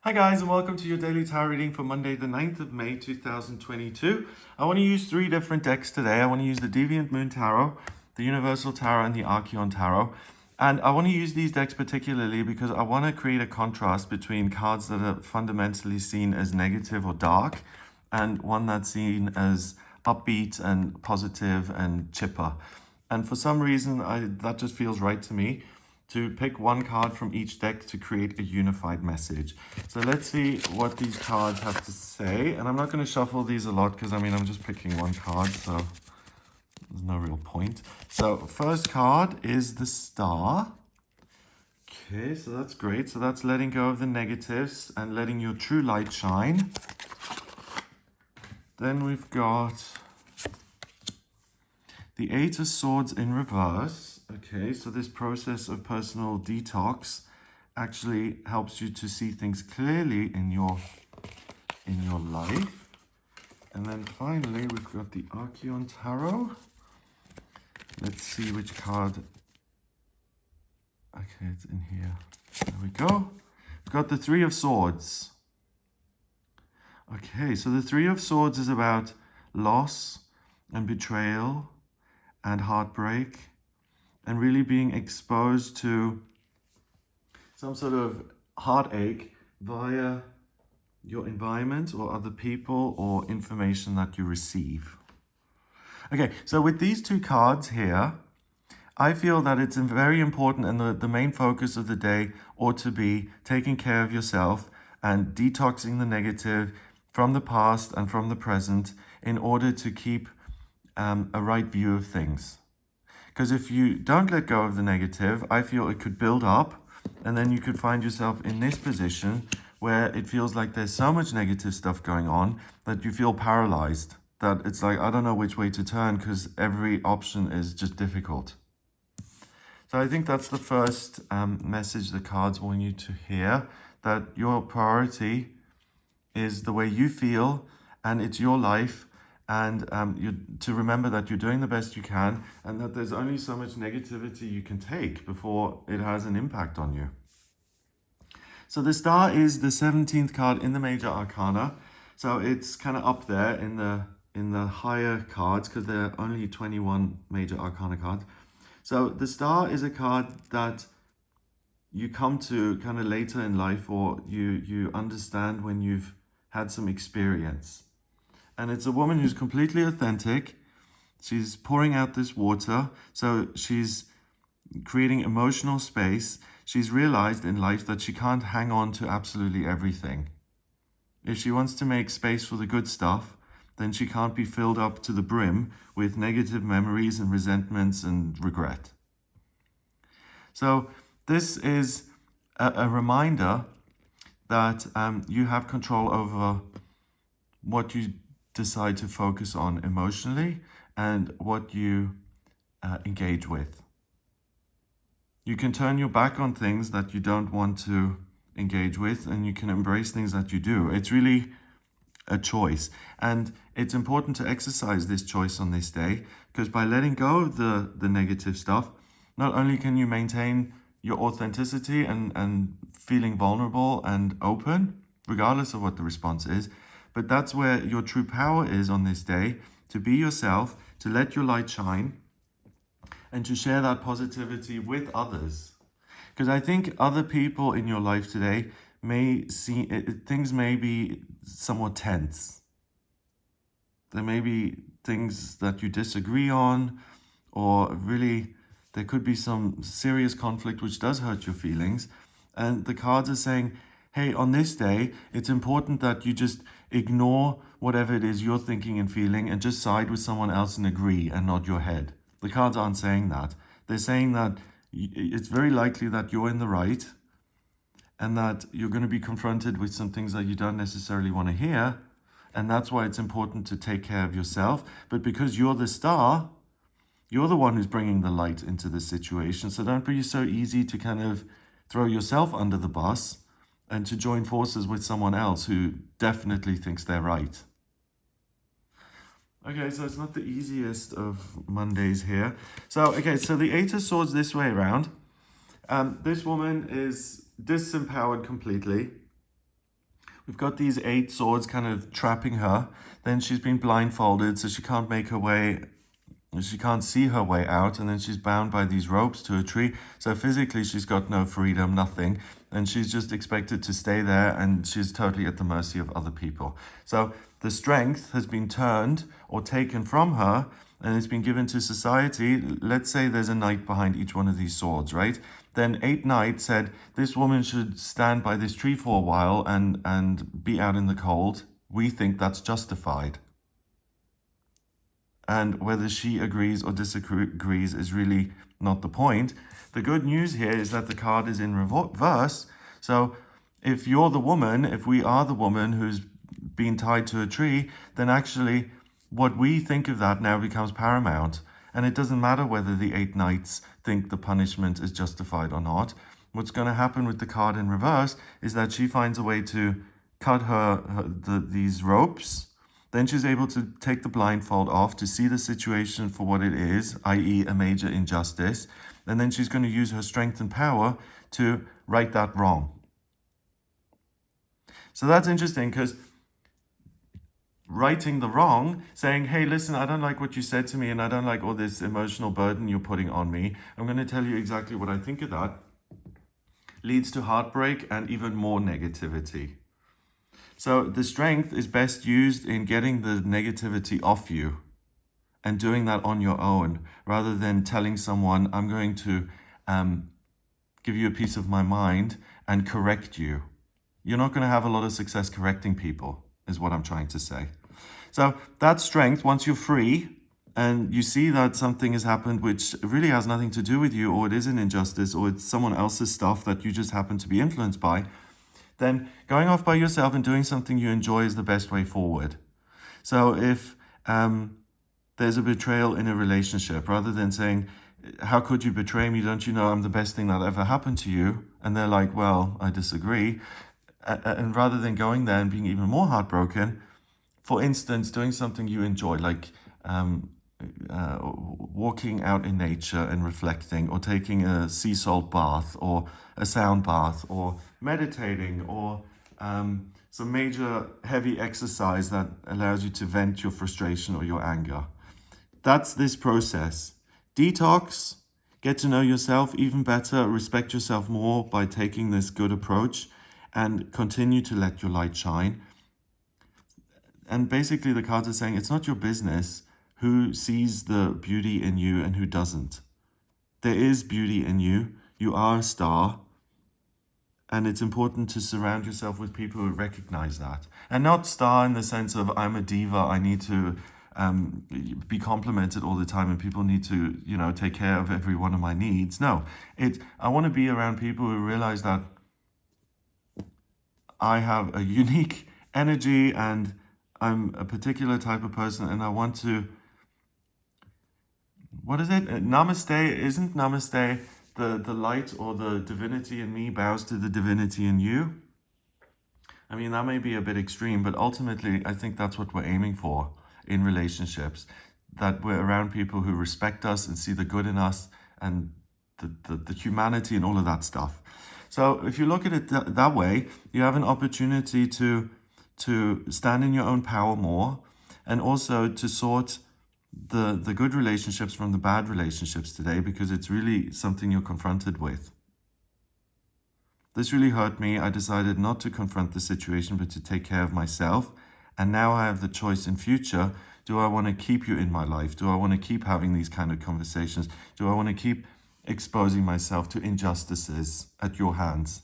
Hi guys, and welcome to your daily tarot reading for Monday the 9th of May 2022. I want to use three different decks today. I want to use the Deviant Moon Tarot, the Universal Tarot, and the Archeon Tarot. And I want to use these decks particularly because I want to create a contrast between cards that are fundamentally seen as negative or dark and one that's seen as upbeat and positive and chipper. And for some reason, that just feels right to me, to pick one card from each deck to create a unified message. So let's see what these cards have to say. And I'm not going to shuffle these a lot because, I'm just picking one card, so there's no real point. So first card is the Star. Okay, so that's great. So that's letting go of the negatives and letting your true light shine. Then we've got the Eight of Swords in reverse. Okay, so this process of personal detox actually helps you to see things clearly in your life. And then finally, we've got the Archeon Tarot. Let's see which card. Okay, it's in here. There we go. We've got the Three of Swords. Okay, so the Three of Swords is about loss and betrayal and heartbreak, and really being exposed to some sort of heartache via your environment or other people or information that you receive. Okay, so with these two cards here, I feel that it's very important, and the main focus of the day ought to be taking care of yourself and detoxing the negative from the past and from the present in order to keep a right view of things. Because if you don't let go of the negative, I feel it could build up, and then you could find yourself in this position where it feels like there's so much negative stuff going on that you feel paralyzed, that it's like, I don't know which way to turn because every option is just difficult. So I think that's the first message the cards want you to hear, that your priority is the way you feel and it's your life. And to remember that you're doing the best you can and that there's only so much negativity you can take before it has an impact on you. So the Star is the 17th card in the Major Arcana. So it's kind of up there in the higher cards because there are only 21 Major Arcana cards. So the Star is a card that you come to kind of later in life, or you understand when you've had some experience. And it's a woman who's completely authentic. She's pouring out this water. So she's creating emotional space. She's realized in life that she can't hang on to absolutely everything. If she wants to make space for the good stuff, then she can't be filled up to the brim with negative memories and resentments and regret. So this is a reminder that you have control over what you decide to focus on emotionally and what you engage with. You can turn your back on things that you don't want to engage with, and you can embrace things that you do. It's really a choice, and it's important to exercise this choice on this day, because by letting go of the negative stuff, not only can you maintain your authenticity and feeling vulnerable and open, regardless of what the response is, but that's where your true power is on this day, to be yourself, to let your light shine, and to share that positivity with others. Because I think other people in your life today may see things may be somewhat tense. There may be things that you disagree on, or really there could be some serious conflict which does hurt your feelings. And the cards are saying, hey, on this day, it's important that you just ignore whatever it is you're thinking and feeling and just side with someone else and agree and nod your head. The cards aren't saying that. They're saying that it's very likely that you're in the right and that you're going to be confronted with some things that you don't necessarily want to hear. And that's why it's important to take care of yourself. But because you're the Star, you're the one who's bringing the light into this situation. So don't be so easy to kind of throw yourself under the bus and to join forces with someone else who definitely thinks they're right. Okay, so it's not the easiest of Mondays here. So the Eight of Swords this way around. This woman is disempowered completely. we've got these 8 swords kind of trapping her. Then she's been blindfolded, so she can't make her way, she can't see her way out, and then she's bound by these ropes to a tree. So physically she's got no freedom, nothing, and she's just expected to stay there, and she's totally at the mercy of other people. So the strength has been turned or taken from her, and it's been given to society. Let's say there's a knight behind each one of these swords, right? Then 8 knights said, this woman should stand by this tree for a while and be out in the cold. We think that's justified. And whether she agrees or disagrees is really not the point. The good news here is that the card is in reverse. So if you're the woman, if we are the woman who's been tied to a tree, then actually what we think of that now becomes paramount. And it doesn't matter whether the 8 knights think the punishment is justified or not. What's going to happen with the card in reverse is that she finds a way to cut these ropes. Then she's able to take the blindfold off to see the situation for what it is, i.e. a major injustice. And then she's going to use her strength and power to right that wrong. So that's interesting, because righting the wrong, saying, hey, listen, I don't like what you said to me, and I don't like all this emotional burden you're putting on me. I'm going to tell you exactly what I think of that, leads to heartbreak and even more negativity. So the strength is best used in getting the negativity off you and doing that on your own, rather than telling someone, I'm going to give you a piece of my mind and correct you. You're not going to have a lot of success correcting people, is what I'm trying to say. So that strength, once you're free and you see that something has happened which really has nothing to do with you, or it is an injustice, or it's someone else's stuff that you just happen to be influenced by, then going off by yourself and doing something you enjoy is the best way forward. So if there's a betrayal in a relationship, rather than saying, how could you betray me? Don't you know I'm the best thing that ever happened to you? And they're like, well, I disagree. And rather than going there and being even more heartbroken, for instance, doing something you enjoy, like walking out in nature and reflecting, or taking a sea salt bath, or a sound bath, or meditating, or some major heavy exercise that allows you to vent your frustration or your anger. That's this process. Detox, get to know yourself even better, respect yourself more by taking this good approach, and continue to let your light shine. And basically the cards are saying it's not your business who sees the beauty in you and who doesn't. There is beauty in you. You are a star. And it's important to surround yourself with people who recognize that. And not star in the sense of, I'm a diva, I need to be complimented all the time and people need to, take care of every one of my needs. No, I want to be around people who realize that I have a unique energy and I'm a particular type of person, and I want to, what is it? Namaste, isn't namaste the light or the divinity in me bows to the divinity in you? I mean, that may be a bit extreme, but ultimately I think that's what we're aiming for in relationships, that we're around people who respect us and see the good in us and the humanity and all of that stuff. So if you look at it that way, you have an opportunity to stand in your own power more, and also to sort the good relationships from the bad relationships today, because it's really something you're confronted with. This really hurt me. I decided not to confront the situation, but to take care of myself. And now I have the choice in future. Do I want to keep you in my life? Do I want to keep having these kind of conversations? Do I want to keep exposing myself to injustices at your hands?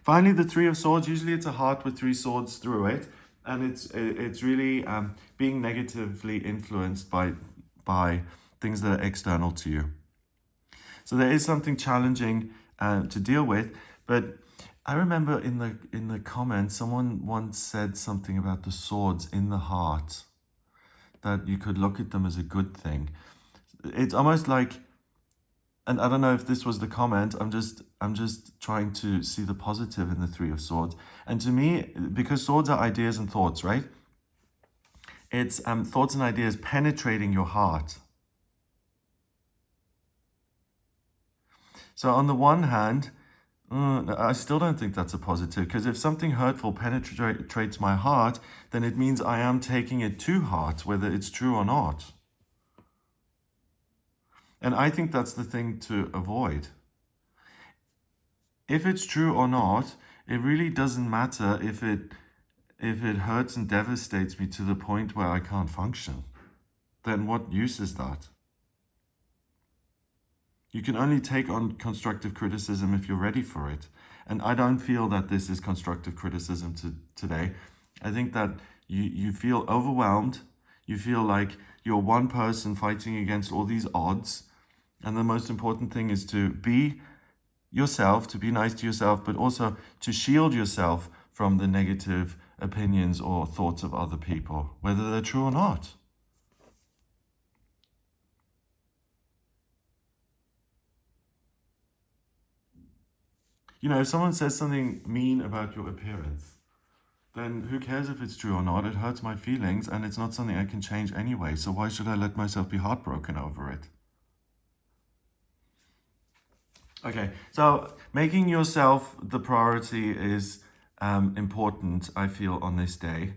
Finally, the Three of Swords. Usually it's a heart with 3 swords through it. And it's really being negatively influenced by things that are external to you. So there is something challenging to deal with. But I remember in the comments, someone once said something about the swords in the heart, that you could look at them as a good thing. It's almost like, and I don't know if this was the comment, I'm just trying to see the positive in the Three of Swords. And to me, because swords are ideas and thoughts, right? It's thoughts and ideas penetrating your heart. So on the one hand, I still don't think that's a positive, because if something hurtful penetrates my heart, then it means I am taking it to heart, whether it's true or not. And I think that's the thing to avoid. If it's true or not, it really doesn't matter if it hurts and devastates me to the point where I can't function. Then what use is that? You can only take on constructive criticism if you're ready for it. And I don't feel that this is constructive criticism today. I think that you feel overwhelmed. You feel like you're one person fighting against all these odds. And the most important thing is to be yourself, to be nice to yourself, but also to shield yourself from the negative opinions or thoughts of other people, whether they're true or not. You know, if someone says something mean about your appearance, then who cares if it's true or not? It hurts my feelings, and it's not something I can change anyway, so why should I let myself be heartbroken over it? Okay, so making yourself the priority is important, I feel, on this day.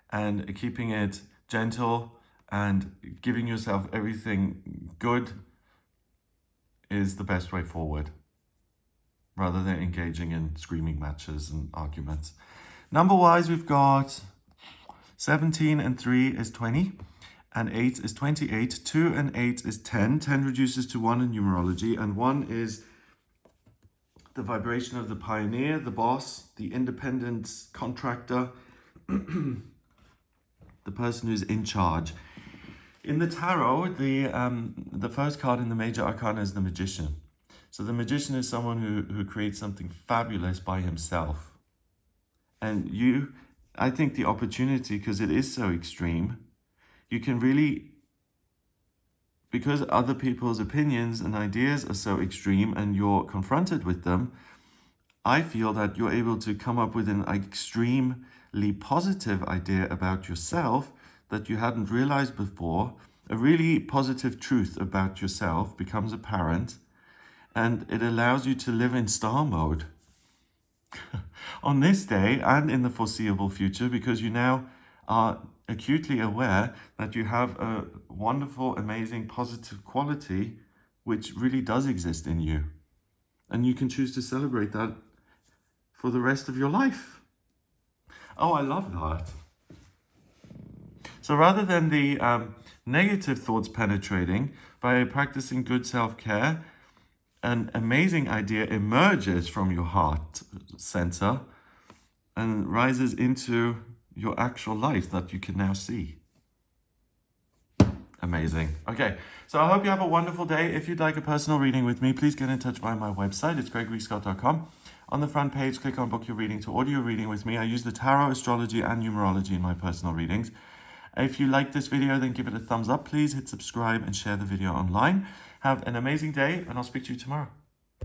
And keeping it gentle and giving yourself everything good is the best way forward, rather than engaging in screaming matches and arguments. Number-wise, we've got 17 and 3 is 20. And 8 is 28. 2 and 8 is 10. 10 reduces to 1 in numerology. And 1 is the vibration of the pioneer, the boss, the independent contractor, the person who's in charge. In the tarot, the first card in the major arcana is the magician. So the magician is someone who creates something fabulous by himself. And I think the opportunity, because it is so extreme, you can really, because other people's opinions and ideas are so extreme and you're confronted with them, I feel that you're able to come up with an extremely positive idea about yourself that you hadn't realized before. A really positive truth about yourself becomes apparent, and it allows you to live in star mode on this day and in the foreseeable future, because you now are acutely aware that you have a wonderful, amazing, positive quality which really does exist in you. And you can choose to celebrate that for the rest of your life. Oh, I love that. So rather than the negative thoughts penetrating, by practicing good self-care, an amazing idea emerges from your heart center and rises into your actual life that you can now see. Amazing. Okay, so I hope you have a wonderful day. If you'd like a personal reading with me, please get in touch via my website. It's gregoryscott.com. On the front page, click on book your reading to order your reading with me. I use the tarot, astrology, and numerology in my personal readings. If you like this video, then give it a thumbs up. Please hit subscribe and share the video online. Have an amazing day, and I'll speak to you tomorrow.